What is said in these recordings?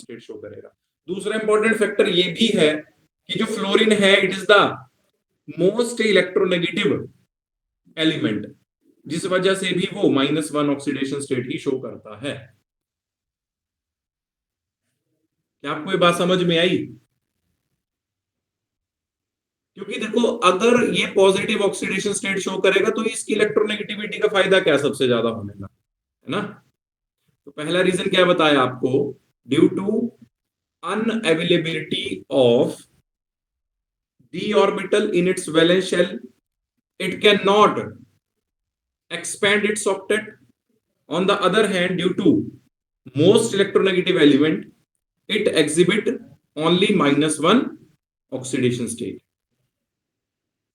State show करेगा। दूसरा important factor ये भी है कि जो फ्लोरीन है it is the most electronegative element, जिस वजह से भी वो -1 ऑक्सीडेशन स्टेट ही शो करता है। क्या आपको ये बात समझ में आई? क्योंकि देखो अगर ये पॉजिटिव ऑक्सीडेशन स्टेट शो करेगा तो इसकी इलेक्ट्रोनेगेटिविटी का फायदा क्या सबसे ज्यादा होने का, है ना? तो पहला रीजन क्या बताया आपको, due to unavailability of d orbital in its valence shell, it cannot expand its octet. On the other hand, due to most electronegative element, it exhibit only -1 oxidation state.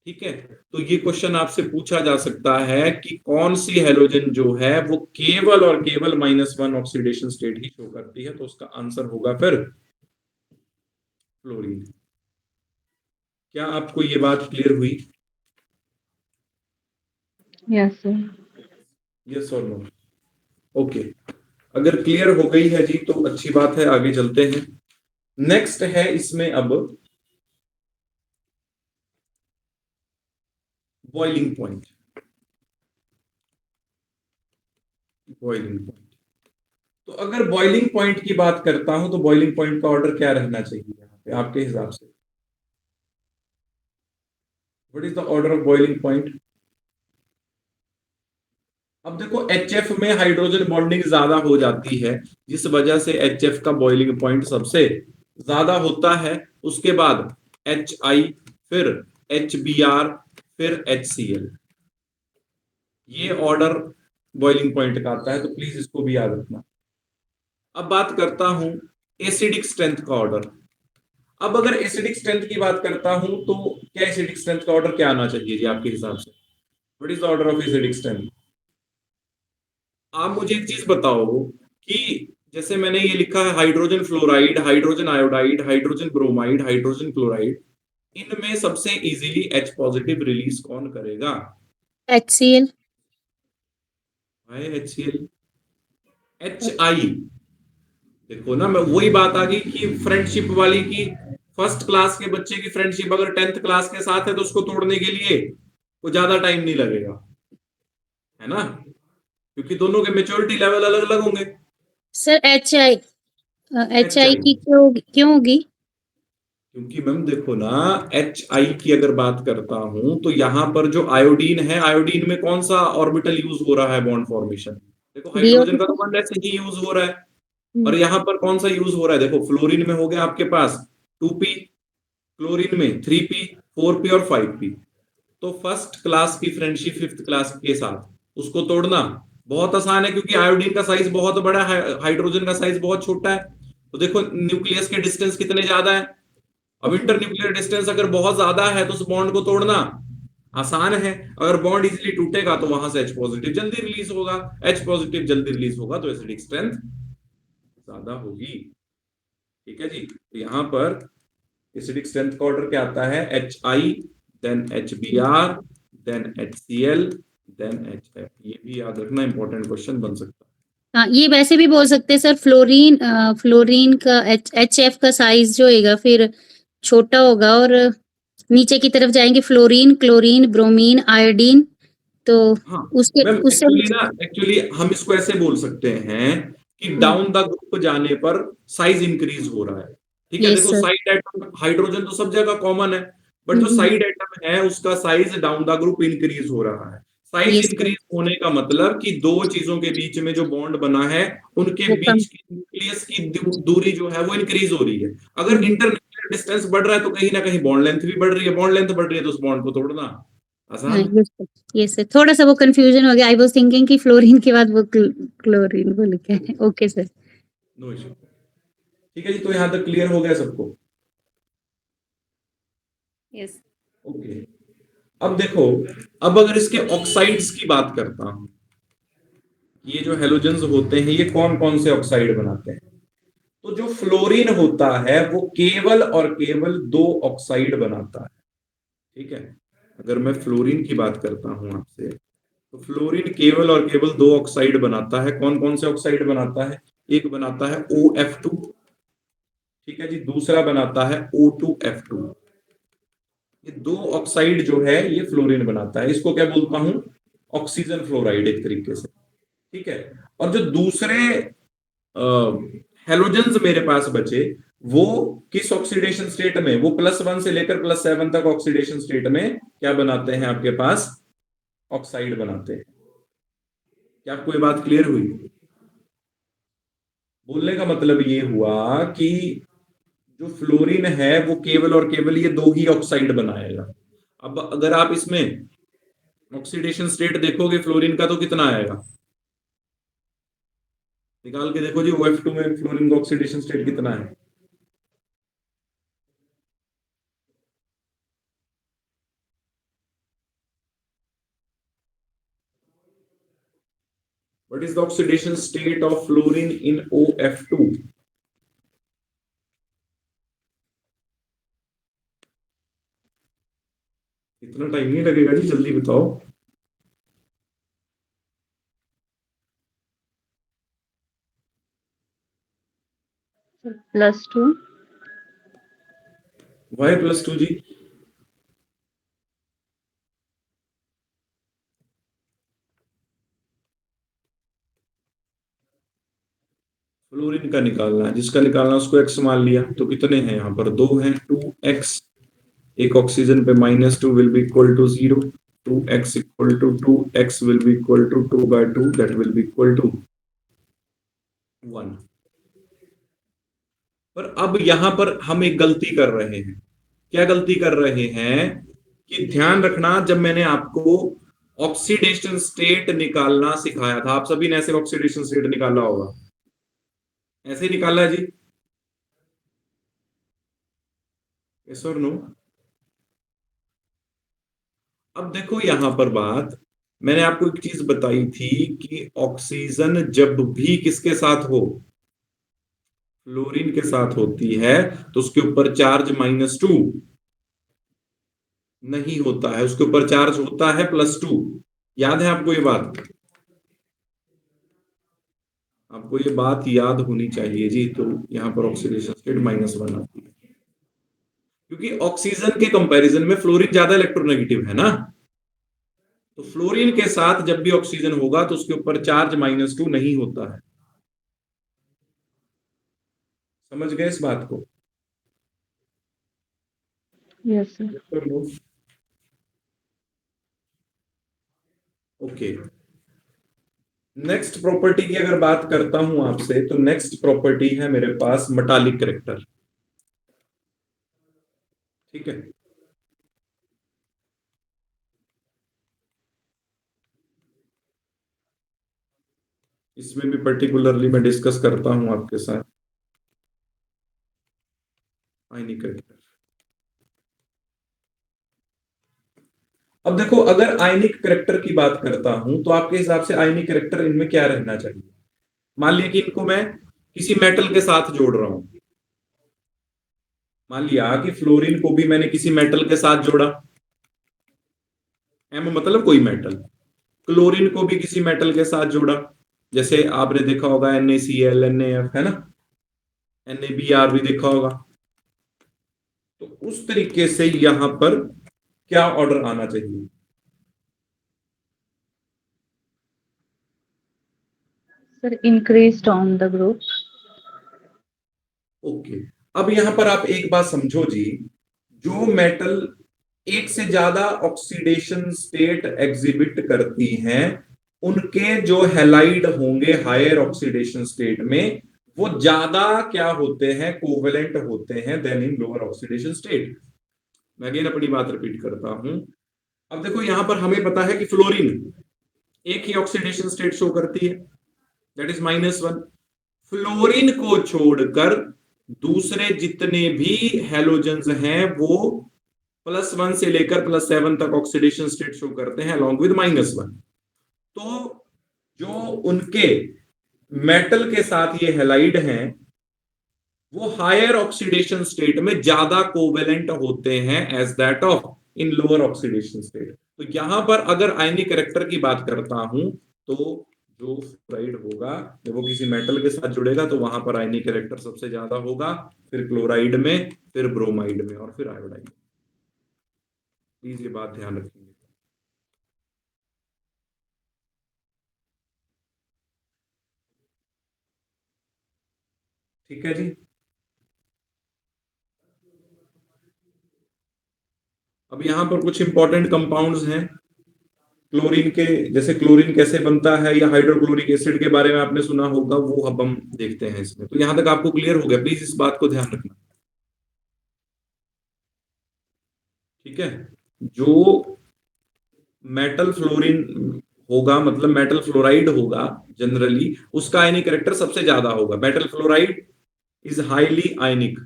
ठीक है, तो ये क्वेश्चन आपसे पूछा जा सकता है कि कौन सी हेलोजन जो है वो केवल और केवल -1 ऑक्सीडेशन स्टेट ही शो करती है, तो उसका आंसर होगा फिर फ्लोरीन। क्या आपको ये बात क्लियर हुई? Yes sir. यस और नो? ओके, अगर क्लियर हो गई है जी तो अच्छी बात है, आगे चलते हैं। नेक्स्ट है इसमें अब बॉइलिंग पॉइंट। बॉइलिंग पॉइंट, तो अगर बॉइलिंग पॉइंट की बात करता हूं तो बॉइलिंग पॉइंट का ऑर्डर क्या रहना चाहिए यहाँ पे आपके हिसाब से? What is the order of boiling point? अब देखो HF में हाइड्रोजन बॉन्डिंग ज्यादा हो जाती है, जिस वजह से HF का बॉइलिंग पॉइंट सबसे ज्यादा होता है। उसके बाद HI, फिर HBr, फिर HCl, ये ऑर्डर बॉइलिंग पॉइंट का आता है, तो प्लीज इसको भी याद रखना। अब बात करता हूं एसिडिक स्ट्रेंथ का ऑर्डर। अब अगर एसिडिक स्ट्रेंथ की बात करता हूं तो क्या एसिडिक स्ट्रेंथ का ऑर्डर क्या आना चाहिए जी आपके हिसाब से? What is the order of acidic strength? आप मुझे एक चीज बताओ कि जैसे मैंने ये लिखा है hydrogen fluoride, hydrogen iodide, hydrogen bromide, hydrogen chloride, इनमें सबसे इजीली H पॉजिटिव रिलीज कौन करेगा? HCl। HCl, HI। देखो ना, मैं वही बात आ गई कि फ्रेंडशिप वाली की फर्स्ट क्लास के बच्चे की फ्रेंडशिप अगर 10th क्लास के साथ है तो उसको तोड़ने के लिए वो ज्यादा टाइम नहीं लगेगा, है ना? क्योंकि दोनों के मेच्योरिटी लेवल अलग अलग होंगे। सर HI की क्यों होगी? क्योंकि मैम देखो ना, HI की अगर बात करता हूं तो यहां पर जो आयोडीन है, आयोडीन में कौन सा ऑर्बिटल यूज हो रहा है बॉन्ड फॉर्मेशन? देखो हाइड्रोजन का तो 1s ही यूज हो रहा है। और यहाँ पर कौन सा यूज हो रहा है? देखो फ्लोरीन में हो गया आपके पास 2p, क्लोरीन में 3p, 4p और 5p। तो फर्स्ट क्लास की फ्रेंडशिप फिफ्थ क्लास के साथ उसको तोड़ना बहुत आसान है, क्योंकि आयोडीन का साइज बहुत बड़ा है, हाइड्रोजन का साइज बहुत छोटा है। तो देखो न्यूक्लियस के डिस्टेंस कितने ज्यादा है। अब इंटर न्यूक्लियर डिस्टेंस अगर बहुत ज्यादा है तो उस बॉन्ड को तोड़ना आसान है। अगर बॉन्ड इजीली टूटेगा तो वहां से H पॉजिटिव जल्दी रिलीज होगा, H पॉजिटिव जल्दी रिलीज होगा तो एसिडिक स्ट्रेंथ ज्यादा होगी। ठीक है जी, तो यहां पर एसिडिक स्ट्रेंथ का ऑर्डर क्या आता है? HI, then HBr, then HCl, then HF। ये भी याद रखना, इंपॉर्टेंट क्वेश्चन बन सकता है। हाँ, ये वैसे भी बोल सकते हैं सर, फ्लोरीन का HF का साइज जो होगा फिर छोटा होगा और नीचे की तरफ जाएंगे फ्लोरीन, क्लोरीन, ब्रोमीन, आयोडीन, तो हाँ उससे एक्चुअली हम इसको ऐसे बोल सकते हैं कि डाउन द ग्रुप जाने पर साइज इंक्रीज हो रहा है। ठीक है, देखो साइड एटम हाइड्रोजन तो सब जगह कॉमन है, बट जो साइड एटम है उसका size down the group increase हो रहा है। साइज इंक्रीज होने का मतलब कि दो चीजों के बीच में जो बॉन्ड बना है उनके बीच की न्यूक्लियस की दूरी जो है वो इंक्रीज हो रही है। अगर इंटरन्यूक्लियर डिस्टेंस बढ़ रहा है तो कहीं ना कहीं बॉन्ड लेंथ भी बढ़ रही है, बॉन्ड लेंथ बढ़ रही है तो उस बॉन्ड को तोड़ना आसान। ये सर थोड़ा सा वो कंफ्यूजन हो गया, आई वाज थिंकिंग कि फ्लोरीन के बाद वो क्लोरीन बोल के। Okay sir, no issue. ठीक है जी, तो यहां तक क्लियर हो गया सबको? यस। ओके, अब देखो, अब अगर इसके ऑक्साइड्स की बात करता हूं, ये जो हेलोजेंस होते हैं ये कौन कौन से ऑक्साइड बनाते हैं? तो जो फ्लोरीन होता है वो केवल और केवल 2 ऑक्साइड बनाता है। ठीक है, अगर मैं फ्लोरीन की बात करता हूं आपसे, तो फ्लोरीन केवल और केवल 2 ऑक्साइड बनाता है। कौन कौन से ऑक्साइड बनाता है? एक बनाता है OF2, ठीक है जी। दूसरा बनाता है O2F2। ये दो ऑक्साइड जो है ये फ्लोरीन बनाता है, इसको क्या बोलता हूं, ऑक्सीजन फ्लोराइड एक तरीके से। ठीक है। और जो दूसरे हेलोजेंस मेरे पास बचे वो किस ऑक्सीडेशन स्टेट में, वो +1 से लेकर +7 तक ऑक्सीडेशन स्टेट में क्या बनाते हैं आपके पास, ऑक्साइड बनाते हैं। क्या आपको ये बात क्लियर हुई? बोलने का मतलब ये हुआ कि जो फ्लोरीन है वो केवल और केवल ये दो ही ऑक्साइड बनाएगा। अब अगर आप इसमें ऑक्सीडेशन स्टेट देखोगे फ्लोरीन का तो कितना आएगा, निकाल के देखो जी। OF2 में फ्लोरीन का ऑक्सीडेशन स्टेट कितना है? What is the oxidation state of fluorine in OF2? इतना टाइम नहीं लगेगा जी, जल्दी बताओ। +2। वाई +2 जी? फ्लोरीन का निकालना है, जिसका निकालना उसको x मान लिया, तो कितने हैं यहाँ पर, 2 हैं, 2x। एक ऑक्सीजन पे -2 will be equal to 0, 2x equal to 2x will be equal to 2/2, that will be equal to 1। पर अब यहां पर हम एक गलती कर रहे हैं। क्या गलती कर रहे हैं कि ध्यान रखना, जब मैंने आपको ऑक्सीडेशन स्टेट निकालना सिखाया था, आप सभी ने ऐसे ऑक्सीडेशन स्टेट निकाला होगा, ऐसे ही निकाला है जी, यस और नो? अब देखो यहां पर बात, मैंने आपको एक चीज बताई थी कि ऑक्सीजन जब भी किसके साथ हो, फ्लोरीन के साथ होती है, तो उसके ऊपर चार्ज -2 नहीं होता है, उसके ऊपर चार्ज होता है +2। याद है आपको ये बात? आपको ये बात याद होनी चाहिए जी। तो यहां पर ऑक्सीडेशन स्टेट -1 आती है, क्योंकि ऑक्सीजन के कंपैरिजन में फ्लोरीन ज्यादा इलेक्ट्रोनेगेटिव है ना। तो फ्लोरीन के साथ जब भी ऑक्सीजन होगा तो उसके ऊपर चार्ज -2 नहीं होता है। समझ गए इस बात को? Yes sir. Okay. Next property की अगर बात करता हूं आपसे, तो नेक्स्ट प्रॉपर्टी है मेरे पास मेटालिक कैरेक्टर। ठीक है। इसमें भी पर्टिकुलरली मैं डिस्कस करता हूं आपके साथ आयनिक कैरेक्टर। अब देखो, अगर आयनिक कैरेक्टर की बात करता हूं तो आपके हिसाब से आयनिक कैरेक्टर इनमें क्या रहना चाहिए? मान लिया कि इनको मैं किसी मेटल के साथ जोड़ रहा हूं। मान लिया कि फ्लोरीन को भी मैंने किसी मेटल के साथ जोड़ा, एम मतलब कोई मेटल। क्लोरीन को भी किसी मेटल के साथ जोड़ा, जैसे आपने देखा होगा NaCl, NaF, है ना, NaBr भी देखा होगा। तो उस तरीके से यहां पर क्या ऑर्डर आना चाहिए? Sir increased on the group. Okay. अब यहां पर आप एक बात समझो जी, जो मेटल एक से ज्यादा ऑक्सीडेशन स्टेट एग्जिबिट करती हैं, उनके जो हैलाइड होंगे हायर ऑक्सीडेशन स्टेट में, वो ज्यादा क्या होते हैं, कोवेलेंट होते हैं then in lower oxidation state. मैं अगेन अपनी बात रिपीट करता हूं। अब देखो यहां पर हमें पता है कि फ्लोरीन एक ही ऑक्सीडेशन स्टेट शो करती है, दैट इज -1। फ्लोरीन को छोड़कर दूसरे जितने भी हेलोजेंस हैं वो +1 से लेकर +7 तक ऑक्सीडेशन स्टेट शो करते हैं अलॉन्ग विद -1। तो जो उनके मेटल के साथ ये हेलाइड हैं, वो हायर ऑक्सीडेशन स्टेट में ज्यादा कोवेलेंट होते हैं as that of in lower oxidation state. तो यहां पर अगर आयनिक कैरेक्टर की बात करता हूं तो जो फ्लोराइड होगा जब वो किसी मेटल के साथ जुड़ेगा तो वहां पर आयनिक कैरेक्टर सबसे ज्यादा होगा, फिर क्लोराइड में, फिर ब्रोमाइड में और फिर आयोडाइड। प्लीज ये बात ध्यान रखेंगे। ठीक है जी। अब यहाँ पर कुछ इंपॉर्टेंट कंपाउंड्स हैं क्लोरीन के, जैसे क्लोरीन कैसे बनता है या हाइड्रोक्लोरिक एसिड के बारे में आपने सुना होगा, वो अब हम देखते हैं इसमें। तो यहां तक आपको क्लियर हो गया? प्लीज इस बात को ध्यान रखना। ठीक है। जो मेटल फ्लोरीन होगा, मतलब मेटल फ्लोराइड होगा, जनरली उसका आयनिक कैरेक्टर सबसे ज्यादा होगा। मेटल फ्लोराइड इज हाईली आयनिक।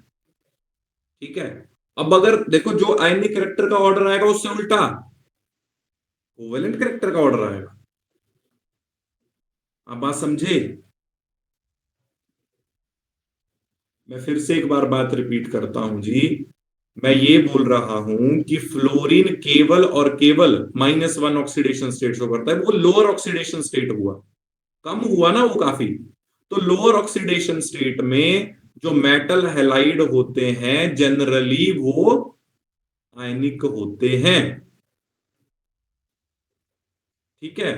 ठीक है। अब अगर देखो जो आयनिक कैरेक्टर का ऑर्डर आएगा उससे उल्टा कोवेलेंट कैरेक्टर का ऑर्डर आएगा। आप बात समझे? मैं फिर से एक बार बात रिपीट करता हूं जी। मैं ये बोल रहा हूं कि फ्लोरीन केवल और केवल -1 ऑक्सीडेशन स्टेट शो करता है। वो लोअर ऑक्सीडेशन स्टेट हुआ, कम हुआ ना वो काफी। तो लोअर ऑक्सीडेशन स्टेट में जो मेटल हैलाइड होते हैं जनरली वो आयनिक होते हैं। ठीक है।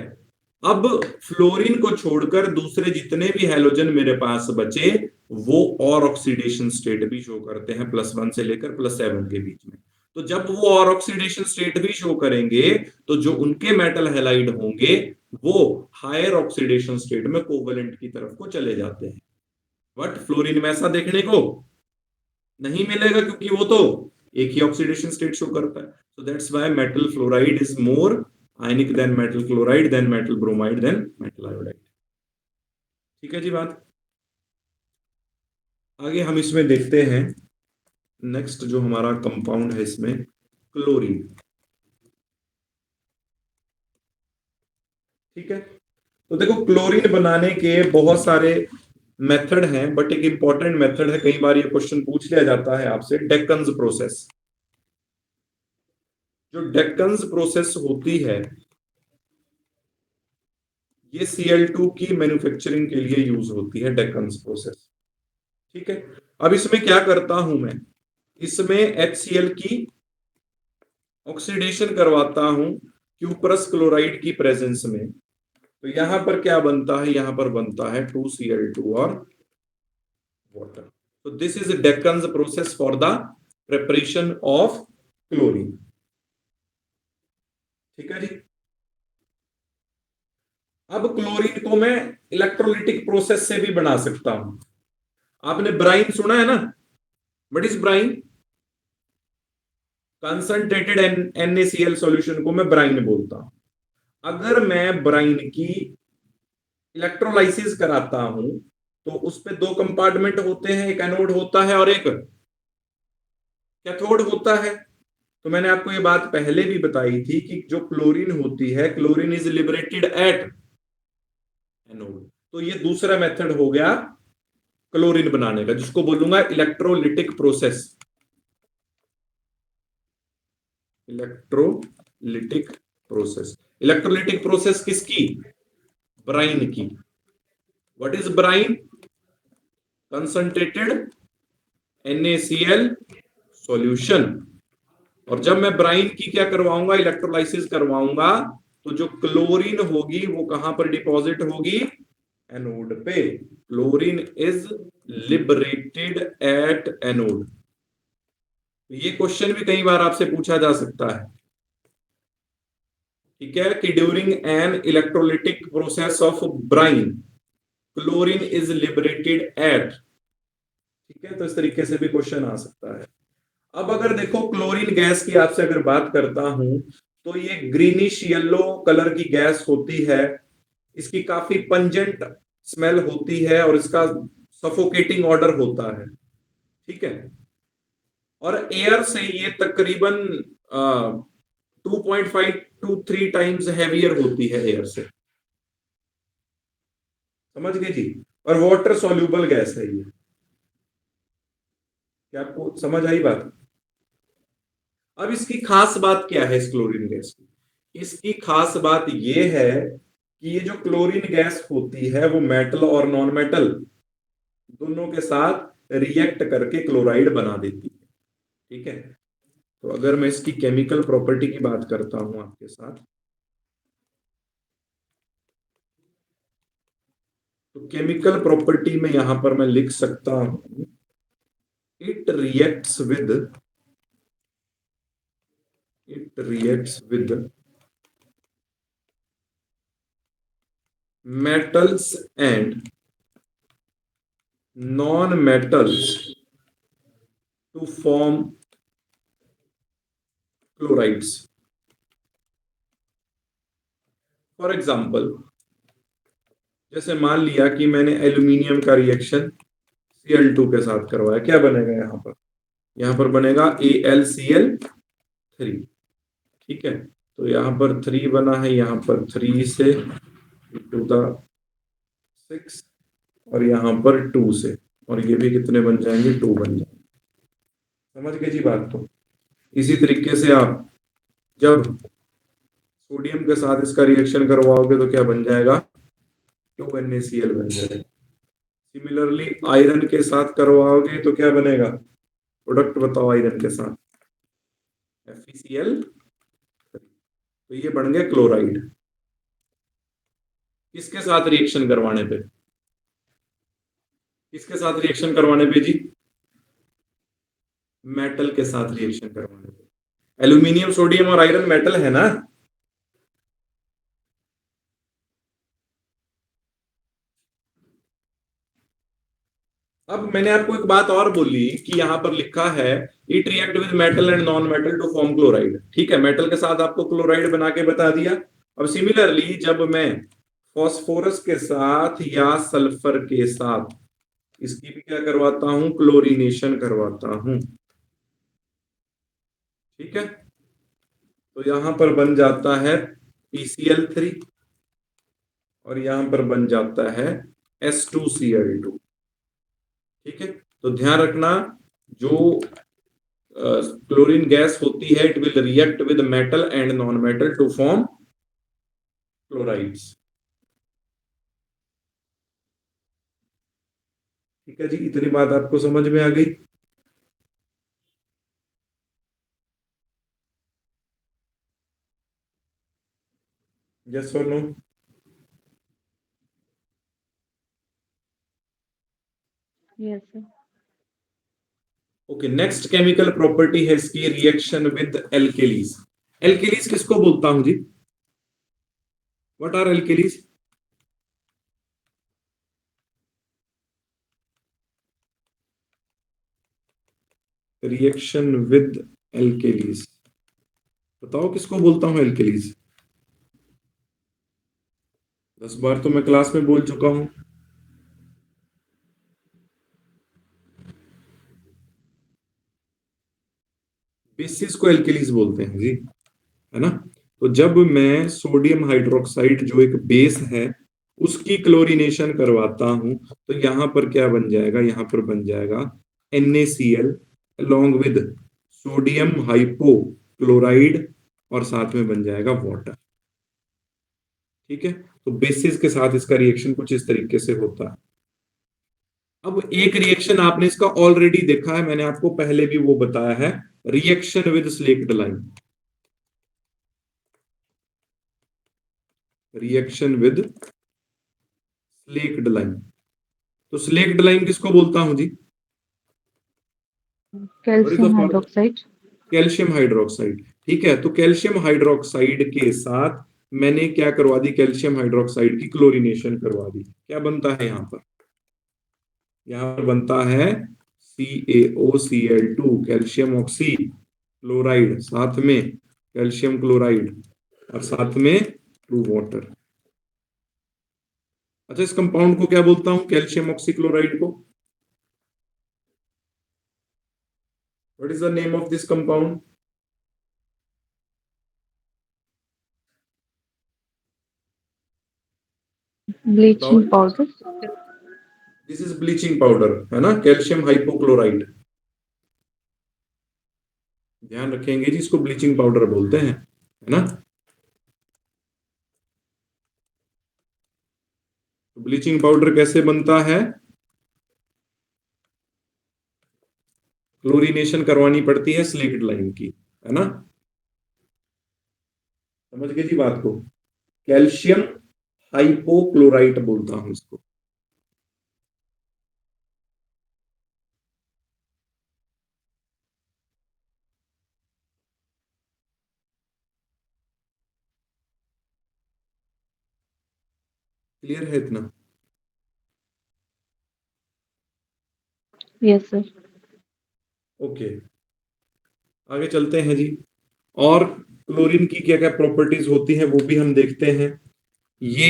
अब फ्लोरीन को छोड़कर दूसरे जितने भी हैलोजन मेरे पास बचे वो और ऑक्सीडेशन स्टेट भी शो करते हैं, +1 से लेकर +7 के बीच में। तो जब वो और ऑक्सीडेशन स्टेट भी शो करेंगे तो जो उनके मेटल हैलाइड होंगे वो हायर ऑक्सीडेशन स्टेट में कोवेलेंट की तरफ को चले जाते हैं। बट फ्लोरीन में ऐसा देखने को नहीं मिलेगा क्योंकि वो तो एक ही ऑक्सीडेशन स्टेट शो करता है। So that's why metal fluoride is more ionic than metal chloride, then metal bromide, then metal iodide. ठीक है जी बात। आगे हम इसमें देखते हैं नेक्स्ट जो हमारा कंपाउंड है इसमें क्लोरीन। ठीक है। तो देखो क्लोरीन बनाने के बहुत सारे मेथड हैं, बट एक इंपॉर्टेंट मेथड है, कई बार ये क्वेश्चन पूछ लिया जाता है आपसे, डेक्कन्स प्रोसेस। जो डेक्कन्स प्रोसेस होती है ये Cl2 की मैन्युफैक्चरिंग के लिए यूज होती है, डेक्कन्स प्रोसेस। ठीक है। अब इसमें क्या करता हूं मैं, इसमें HCl की ऑक्सीडेशन करवाता हूं क्यूप्रस क्लोराइड की प्रेजेंस में। तो यहां पर क्या बनता है, यहां पर बनता है 2Cl2 और वाटर। तो this is Deacon's process for the preparation of chlorine. ठीक है जी। अब क्लोरीन को मैं इलेक्ट्रोलिटिक प्रोसेस से भी बना सकता हूं। आपने ब्राइन सुना है ना? What is brine? Concentrated NaCl solution को मैं ब्राइन बोलता हूं। अगर मैं ब्राइन की इलेक्ट्रोलाइसिस कराता हूं तो उस पे दो कंपार्टमेंट होते हैं, एक एनोड होता है और एक कैथोड होता है। तो मैंने आपको ये बात पहले भी बताई थी कि जो क्लोरीन होती है, chlorine is liberated at anode. तो ये दूसरा मेथड हो गया क्लोरीन बनाने का, जिसको बोलूंगा electrolytic process. Electrolytic process. Electrolytic process किसकी? ब्राइन की। What is brine? Concentrated NaCl solution. और जब मैं ब्राइन की क्या करवाऊंगा, इलेक्ट्रोलाइसिस करवाऊंगा, तो जो क्लोरीन होगी वो कहां पर डिपॉजिट होगी? एनोड पे। Chlorine is liberated at anode. ये क्वेश्चन भी कई बार आपसे पूछा जा सकता है। ठीक है, कि during an electrolytic process of Bryan chlorine is liberated at. ठीक है, तो इस तरीके से भी क्वेश्चन आ सकता है। अब अगर देखो क्लोरीन गैस की आपसे अगर बात करता हूं तो ये ग्रीनिश येलो कलर की गैस होती है। इसकी काफी पंजेंट स्मेल होती है और इसका सफोकेटिंग ऑर्डर होता है। ठीक है। और एयर से ये तकरीबन 2.5 to 3 टाइम्स हैवियर होती है एयर से। समझ गए जी? और वाटर सॉल्यूबल गैस है ये। क्या आपको समझ आई बात? अब इसकी खास बात क्या है इस क्लोरीन गैस की? इसकी खास बात यह है कि ये जो क्लोरीन गैस होती है वो मेटल और नॉन मेटल दोनों के साथ रिएक्ट करके क्लोराइड बना देती है। ठीक है, तो अगर मैं इसकी केमिकल प्रॉपर्टी की बात करता हूं आपके साथ, तो केमिकल प्रॉपर्टी में यहां पर मैं लिख सकता हूं, it reacts with metals and non-metals to form chlorides. For example, जैसे मान लिया कि मैंने एल्यूमिनियम का रिएक्शन Cl2 के साथ करवाया, क्या बनेगा यहां पर बनेगा AlCl3। ठीक है, तो यहां पर 3 बना है, यहां पर 3 से टू द 6 और यहां पर 2 से, और ये भी कितने बन जाएंगे, 2 बन जाएंगे। समझ गए जी बात? तो इसी तरीके से आप जब सोडियम के साथ इसका रिएक्शन करवाओगे तो क्या बन जाएगा, 2NaCl बन जाएगा। सिमिलरली आयरन के साथ करवाओगे तो क्या बनेगा, प्रोडक्ट बताओ आयरन के साथ, FeCl। तो ये बन गया क्लोराइड। किसके साथ रिएक्शन करवाने पे, किसके साथ रिएक्शन करवाने पे जी, मेटल के साथ रिएक्शन करवाने पे। एल्यूमिनियम, सोडियम और आयरन मेटल है ना। अब मैंने आपको एक बात और बोली कि यहां पर लिखा है it react with metal and non metal to form chloride. ठीक है, मेटल के साथ आपको क्लोराइड बना के बता दिया। अब सिमिलरली जब मैं फॉस्फोरस के साथ या सल्फर के साथ इसकी भी क्या करवाता हूं, क्लोरीनेशन करवाता हूं। ठीक है, तो यहां पर बन जाता है PCl3 और यहां पर बन जाता है S2Cl2। ठीक है, तो ध्यान रखना, जो क्लोरीन गैस होती है it will react with metal and non metal to form chlorides. ठीक है जी, इतनी बात आपको समझ में आ गई। यस और no? Yes, sir. Okay, next chemical property है इसकी रिएक्शन विद एल्केलीज। एल्केलीज किसको बोलता हूं जी, what are alkalies? Reaction with alkalies, बताओ किसको बोलता हूं एल्केलीज? 10 बार तो मैं क्लास में बोल चुका हूं। बेसिस को एल्केलीज बोलते हैं जी, है ना। तो जब मैं सोडियम हाइड्रोक्साइड जो एक बेस है उसकी क्लोरीनेशन करवाता हूं तो यहां पर क्या बन जाएगा, यहां पर बन जाएगा NaCl along with sodium hypochloride और साथ में बन जाएगा वाटर। ठीक है, तो बेसिस के साथ इसका रिएक्शन कुछ इस तरीके से होता है। अब एक रिएक्शन आपने इसका ऑलरेडी देखा है, मैंने आपको पहले भी वो बताया है, reaction with slaked lime. Reaction with slaked lime, तो स्लेक्ड लाइम किसको बोलता हूं जी, Calcium hydroxide. Calcium hydroxide. ठीक है, तो कैल्शियम हाइड्रोक्साइड के साथ मैंने क्या करवा दी, कैल्शियम हाइड्रोक्साइड की क्लोरीनेशन करवा दी। क्या बनता है यहां पर, यहां पर बनता है CaOCl2, कैल्शियम ऑक्सी क्लोराइड, साथ में कैल्शियम क्लोराइड और साथ में 2 वाटर। अच्छा, इस कंपाउंड को क्या बोलता हूं, कैल्शियम ऑक्सी क्लोराइड को? What is the name of this compound? Bleaching powder. This is bleaching powder, है ना, कैल्शियम हाइपोक्लोराइड। ध्यान रखेंगे जी, इसको ब्लीचिंग पाउडर बोलते हैं, है ना। ब्लीचिंग पाउडर कैसे बनता है? क्लोरीनेशन करवानी पड़ती है स्लेक्ट लाइम की, है ना? समझ गए जी बात को? कैल्शियम हाइपोक्लोराइट बोलता हूं इसको। क्लियर है इतना? Yes, sir. ओके, आगे चलते हैं जी। और क्लोरीन की क्या क्या प्रॉपर्टीज होती हैं वो भी हम देखते हैं। ये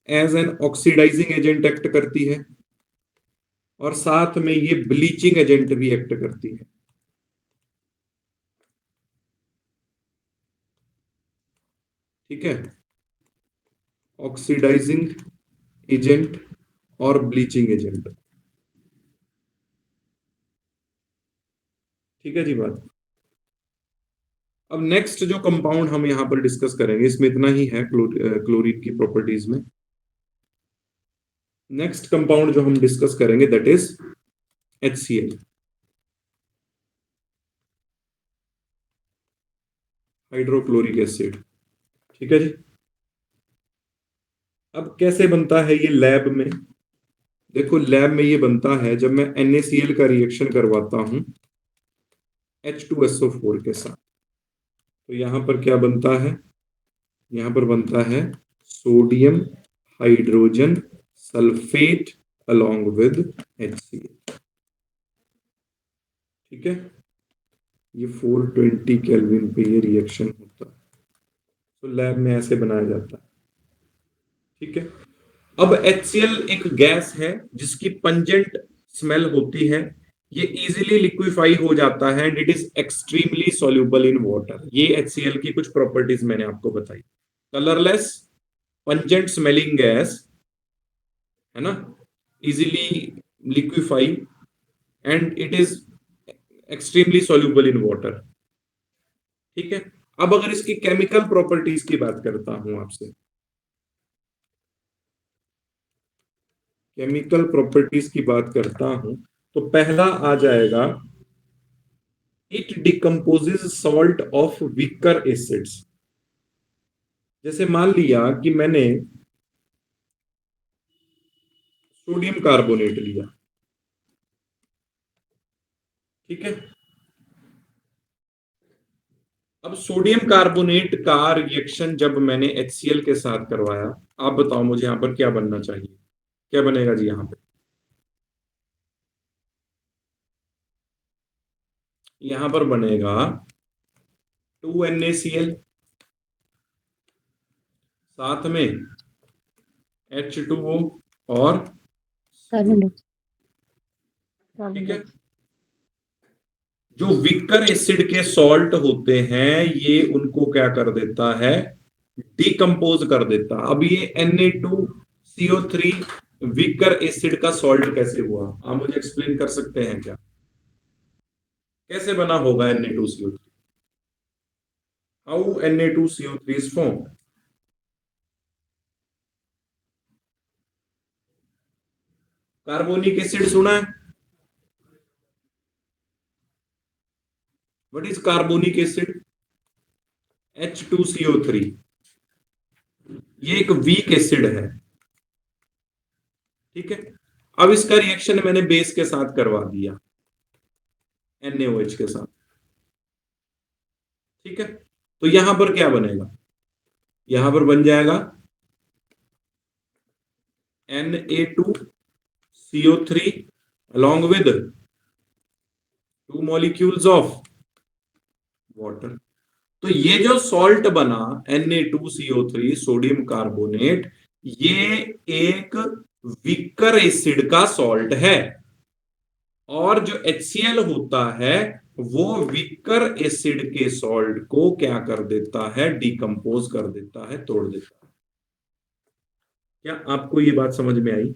as an oxidising agent act करती है और साथ में ये ब्लीचिंग एजेंट भी एक्ट करती है। ठीक है, ऑक्सीडाइजिंग एजेंट और ब्लीचिंग एजेंट। ठीक है जी बात। अब नेक्स्ट जो कंपाउंड हम यहां पर डिस्कस करेंगे, इसमें इतना ही है क्लोरीन की प्रॉपर्टीज में। नेक्स्ट कंपाउंड जो हम डिस्कस करेंगे that is HCl, hydrochloric acid. ठीक है जी। अब कैसे बनता है ये लैब में? देखो लैब में ये बनता है जब मैं NaCl का रिएक्शन करवाता हूं H2SO4 के साथ। तो यहां पर क्या बनता है? यहां पर बनता है sodium hydrogen sulphate along with HCl। ठीक है, ये 420 केल्विन पे ये रिएक्शन होता है। तो लैब में ऐसे बनाया जाता है। ठीक है, अब HCl एक गैस है जिसकी पंजेंट स्मेल होती है। ये इजीली लिक्विफाई हो जाता है and it is extremely soluble in water. ये HCl की कुछ प्रॉपर्टीज मैंने आपको बताई। कलरलेस, पंजेंट स्मेलिंग गैस, है ना, easily liquefy and it is extremely soluble in water. ठीक है, अब अगर इसकी केमिकल प्रॉपर्टीज की बात करता हूं आपसे, केमिकल प्रॉपर्टीज की बात करता हूं तो पहला आ जाएगा it decomposes salt of weaker acids. जैसे मान लिया कि मैंने सोडियम कार्बोनेट लिया। ठीक है, अब सोडियम कार्बोनेट का रिएक्शन जब मैंने HCl के साथ करवाया, आप बताओ मुझे यहां पर क्या बनना चाहिए? क्या बनेगा जी यहां पे? यहां पर बनेगा 2NaCl, साथ में H2O और कार्बन CO2। ठीक है, जो विकर एसिड के सॉल्ट होते हैं ये उनको क्या कर देता है? डिकम्पोज कर देता। अब ये Na2CO3 विकर एसिड का सॉल्ट कैसे हुआ? आप मुझे एक्सप्लेन कर सकते हैं क्या? कैसे बना होगा Na2CO3? How Na2CO3 is form? Carbonic acid सुना है? What is carbonic acid? H2CO3। ये एक वीक एसिड है। ठीक है, अब इसका रिएक्शन मैंने बेस के साथ करवा दिया, NaOH के साथ। ठीक है, तो यहां पर क्या बनेगा? यहां पर बन जाएगा Na2CO3 along with 2 molecules of water। तो ये जो सॉल्ट बना Na2CO3 सोडियम कार्बोनेट, ये एक विकर एसिड का सॉल्ट है। और जो HCl होता है वो विकर एसिड के सॉल्ट को क्या कर देता है? डिकम्पोज कर देता है, तोड़ देता है। क्या आपको ये बात समझ में आई?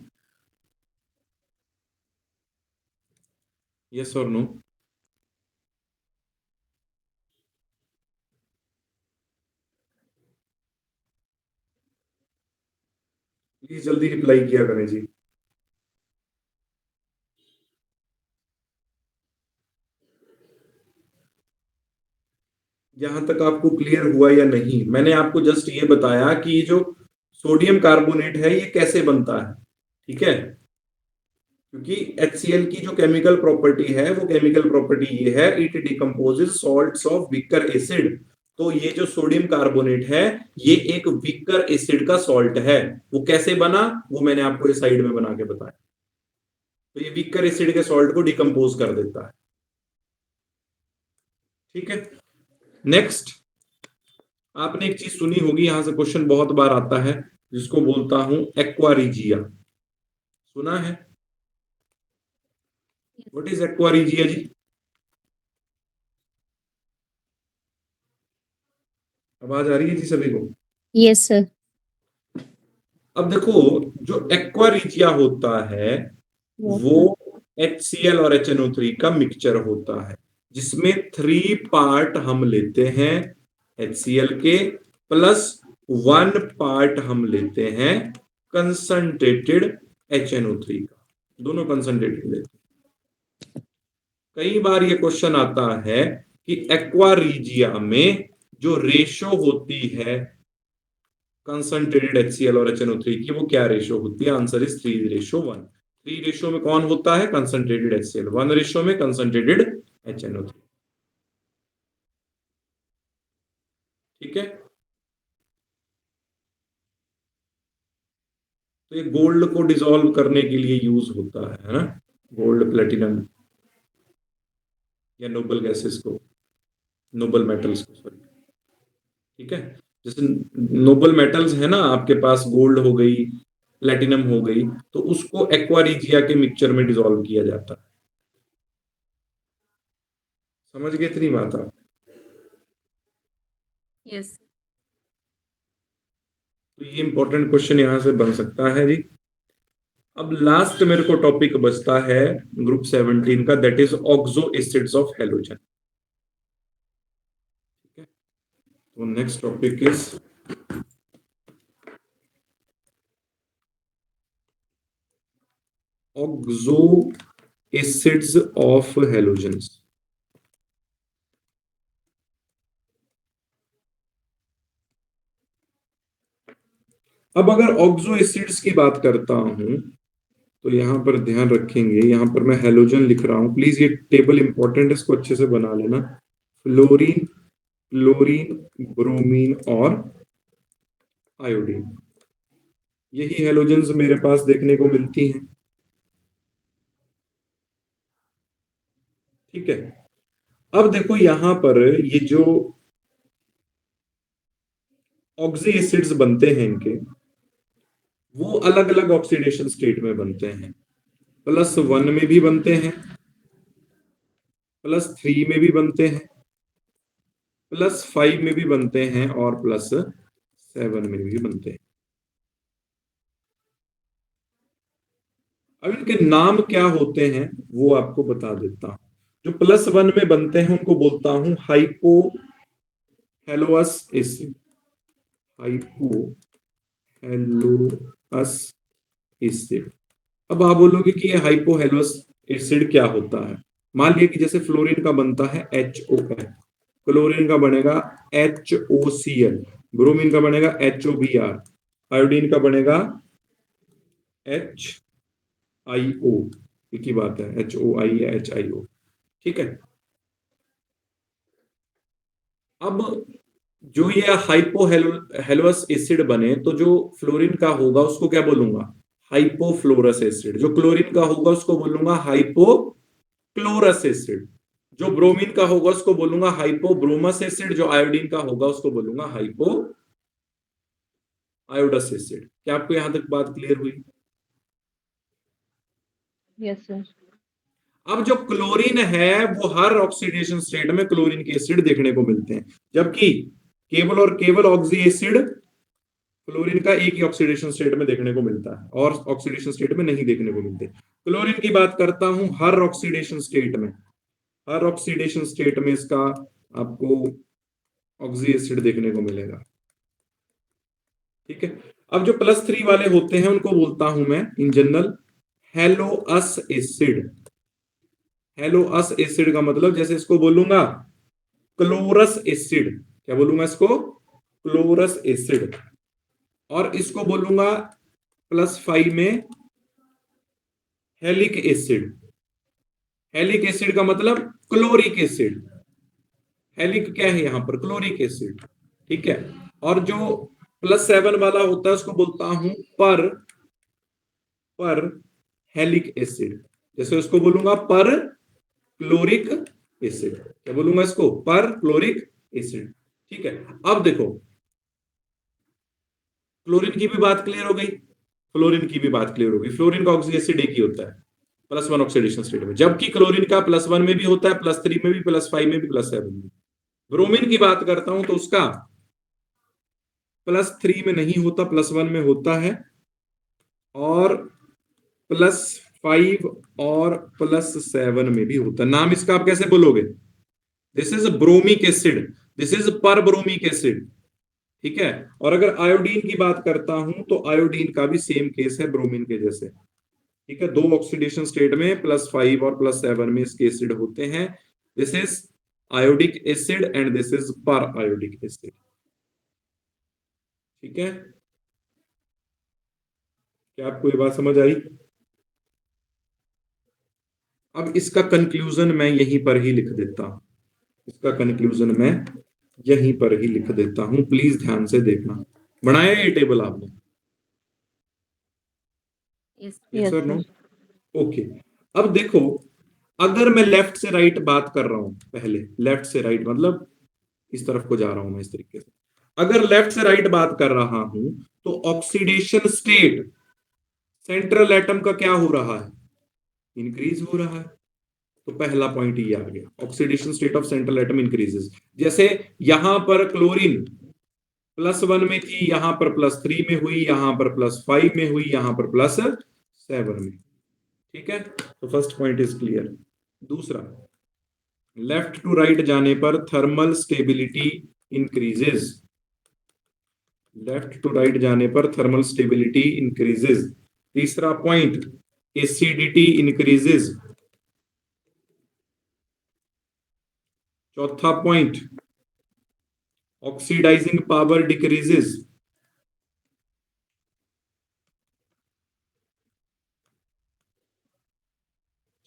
यस और नो? प्लीज जल्दी रिप्लाई किया करें जी। यहां तक आपको क्लियर हुआ या नहीं? मैंने आपको जस्ट ये बताया कि ये जो सोडियम कार्बोनेट है ये कैसे बनता है, ठीक है? क्योंकि HCl की जो केमिकल प्रॉपर्टी है वो केमिकल प्रॉपर्टी ये है, it decomposes salts of weaker acid. तो ये जो सोडियम कार्बोनेट है ये एक वीकर एसिड का सॉल्ट है। वो कैसे बना वो मैंने आपको इस साइड में बना के बताया। तो ये वीकर एसिड के सॉल्ट को डिकम्पोज कर देता है, ठीक है? नेक्स्ट, आपने एक चीज सुनी होगी, यहां से क्वेश्चन बहुत बार आता है, जिसको बोलता हूं एक्वारिजिया। सुना है? व्हाट इज एक्वारिजिया जी? आवाज आ रही है जी सभी को? Yes sir. अब देखो, जो एक्वारिजिया होता है वो HCl और HNO3 का मिक्सचर होता है, जिसमें 3 पार्ट हम लेते हैं HCl के, प्लस 1 पार्ट हम लेते हैं कंसंट्रेटेड HNO3 का। दोनों कंसंट्रेटेड लेते हैं। कई बार ये क्वेश्चन आता है कि एक्वारिजिया में जो रेशो होती है कंसंट्रेटेड HCl और HNO3 की, वो क्या रेशो होती है? Answer is 3:1। 3 रेशो में कौन होता है? Concentrated HCl। 1 रेशो में कंसंट्रेटेड HNO3, ठीक है? तो ये गोल्ड को डिसॉल्व करने के लिए यूज होता है ना, गोल्ड, प्लेटिनम या नोबल गैसेस को, नोबल मेटल्स को, सॉरी, ठीक है? जैसे नोबल मेटल्स है ना आपके पास, गोल्ड हो गई, प्लेटिनम हो गई, तो उसको एक्वारिजिया के मिक्सचर में डिसॉल्व किया जाता है। समझ गए इतनी बात आप? यस। तो ये इंपॉर्टेंट क्वेश्चन यहां से बन सकता है जी। अब लास्ट मेरे को टॉपिक बचता है ग्रुप 17 का, that is oxo acids of halogen, ठीक है? तो next topic is oxo acids of halogens. अब अगर ऑक्सो एसिड्स की बात करता हूं तो यहां पर ध्यान रखेंगे, यहां पर मैं हैलोजन लिख रहा हूं, प्लीज ये टेबल इंपॉर्टेंट है, इसको अच्छे से बना लेना। फ्लोरीन, क्लोरीन, ब्रोमीन और आयोडीन, यही हैलोजन्स मेरे पास देखने को मिलती हैं, ठीक है? अब देखो यहां पर ये जो ऑक्सी एसिड्स बनते हैं इनके, वो अलग अलग ऑक्सीडेशन स्टेट में बनते हैं। +1 में भी बनते हैं, +3 में भी बनते हैं, +5 में भी बनते हैं और +7 में भी बनते हैं। अब इनके नाम क्या होते हैं वो आपको बता देता हूं। जो +1 में बनते हैं उनको बोलता हूं हाइपो हेलोअस एसिड, हाइपो हेलोअस एसिड। अब आप बोलोगे कि ये हाइपो हेलोअस एसिड क्या होता है? मान लिया कि जैसे फ्लोरीन का बनता है HOF, क्लोरीन का बनेगा HOCl, ब्रोमीन का बनेगा HOBr, आयोडीन का बनेगा HIO। एक ही बात है, HOI या HIO, ठीक है? अब जो ये हाइपो हेलोअस एसिड बने तो जो फ्लोरीन का होगा उसको क्या बोलूंगा? Hypofluorous acid. जो क्लोरीन का होगा उसको बोलूंगा हाइपोक्लोरस एसिड। जो ब्रोमीन का होगा उसको बोलूंगा हाइपोब्रोमस एसिड। जो आयोडीन का होगा उसको बोलूंगा हाइपो आयोडस एसिड। क्या आपको यहां तक बात क्लियर हुई? Yes, sir. अब जो क्लोरीन है वो हर ऑक्सीडेशन स्टेट में क्लोरीन के एसिड देखने को मिलते हैं, जबकि केवल और केवल ऑक्सी एसिड क्लोरीन का एक ही ऑक्सीडेशन स्टेट में देखने को मिलता है और ऑक्सीडेशन स्टेट में नहीं देखने को मिलते। क्लोरीन की बात करता हूं, हर ऑक्सीडेशन स्टेट में, हर ऑक्सीडेशन स्टेट में इसका आपको ऑक्सी एसिड देखने को मिलेगा, ठीक है? अब जो +3 वाले होते हैं उनको बोलता हूं मैं इन जनरल हेलोअस एसिड। हेलोअस एसिड का मतलब जैसे इसको बोलूंगा क्लोरस एसिड, क्या बोलूंगा इसको? Chlorous acid. और इसको बोलूंगा +5 में हेलिक एसिड। हेलिक एसिड का मतलब क्लोरिक एसिड। हेलिक क्या है यहां पर? क्लोरिक एसिड, ठीक है। और जो +7 वाला होता है उसको बोलता हूं पर हेलिक एसिड। जैसे उसको बोलूंगा पर क्लोरिक एसिड, क्या बोलूंगा इसको? पर क्लोरिक एसिड, ठीक है। अब देखो क्लोरीन की भी बात क्लियर हो गई, फ्लोरीन की भी बात क्लियर हो गई। फ्लोरीन का ऑक्सीजन एसिड एक ही होता है +1 ऑक्सीडेशन स्टेट में, जबकि क्लोरीन का +1 में भी होता है, +3 में भी, +5 में भी, +7 में। ब्रोमीन की बात करता हूं तो उसका +3 में नहीं होता, +1 में होता है, और +5 और +7 में भी होता है। नाम इसका आप कैसे बोलोगे? This is bromic acid, this is perbromic acid, ठीक है। और अगर आयोडीन की बात करता हूं तो आयोडीन का भी सेम केस है ब्रोमीन के जैसे, ठीक है। 2 ऑक्सीडेशन स्टेट में +5 और +7 में इसके एसिड होते हैं। This is iodic acid and this is पर आयोडिक एसिड, ठीक है। क्या आपको ये बात समझ आई? अब इसका कंक्लूजन मैं यहीं पर ही लिख देता हूं, इसका कंक्लूजन मैं यहीं पर ही लिख देता हूं, प्लीज ध्यान से देखना। बनाया ये टेबल आपने? Yes. यस Yes, और नो? sir. ओके। अब देखो, अगर मैं लेफ्ट से राइट बात कर रहा हूं, पहले लेफ्ट से राइट मतलब इस तरफ को जा रहा हूं मैं इस तरीके से, अगर लेफ्ट से राइट बात कर रहा हूं तो ऑक्सीडेशन स्टेट सेंट्रल एटम का क्या हो रहा है? इंक्रीज हो रहा है। तो पहला पॉइंट ये आ गया, oxidation state of central atom increases. जैसे यहां पर क्लोरीन +1 में थी, यहां पर +3 में हुई, यहां पर +5 में हुई, यहां पर +7 में, ठीक है। तो फर्स्ट पॉइंट इज क्लियर। दूसरा, लेफ्ट टू राइट जाने पर thermal stability increases. Left to right जाने पर थर्मल स्टेबिलिटी इंक्रीजेस। तीसरा पॉइंट, एसिडिटी इंक्रीजेस। चौथा पॉइंट, ऑक्सीडाइजिंग पावर डिक्रीजेस।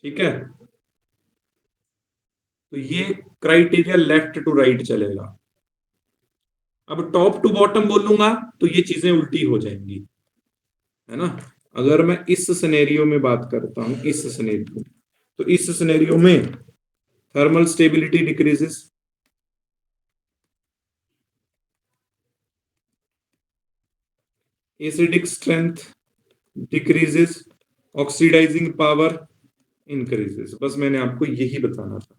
ठीक है, तो ये क्राइटेरिया लेफ्ट टू राइट चलेगा। अब टॉप टू बॉटम बोलूंगा तो ये चीजें उल्टी हो जाएंगी, है ना। अगर मैं इस सिनेरियो में बात करता हूं, इस सिनेरियो, तो इस सिनेरियो में thermal stability decreases, acidic strength decreases, oxidising power increases. बस मैंने आपको यही बताना था।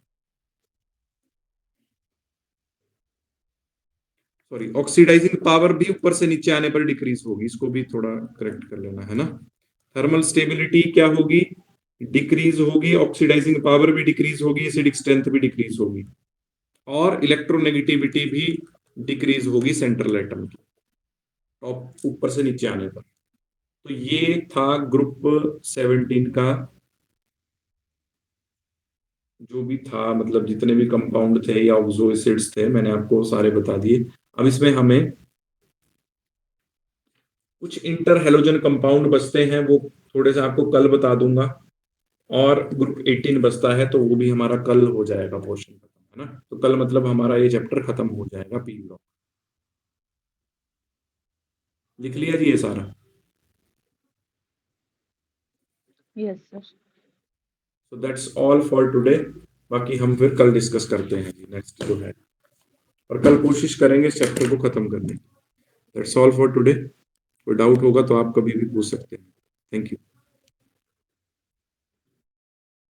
सॉरी, ऑक्सीडाइजिंग पावर भी ऊपर से नीचे आने पर डिक्रीज होगी, इसको भी थोड़ा करेक्ट कर लेना, है ना। थर्मल स्टेबिलिटी क्या होगी? डिक्रीज होगी, ऑक्सीडाइजिंग पावर भी डिक्रीज होगी, एसिडिक स्ट्रेंथ भी डिक्रीज होगी, और इलेक्ट्रोनेगेटिविटी भी डिक्रीज होगी सेंट्रल एटम की, टॉप ऊपर से नीचे आने पर। तो ये था ग्रुप 17 का जो भी था, मतलब जितने भी कंपाउंड थे या ऑक्सो एसिड्स थे मैंने आपको सारे बता दिए। अब इसमें हमें कुछ इंटर हेलोजन कंपाउंड बचते हैं, वो थोड़े से आपको कल बता दूंगा। और ग्रुप 18 बचता है तो वो भी हमारा कल हो जाएगा पोर्शन खत्म, है ना। तो कल मतलब हमारा ये चैप्टर खत्म हो जाएगा पी ब्लॉक। लिख लिया जी ये सारा? Yes, sir. So that's all for today. बाकी हम फिर कल डिस्कस करते हैं जी नेक्स्ट जो है, और कल कोशिश करेंगे इस चैप्टर को खत्म करने की। That's all for today. कोई डाउट होगा तो आप कभी भी पूछ सकते हैं। Thank you.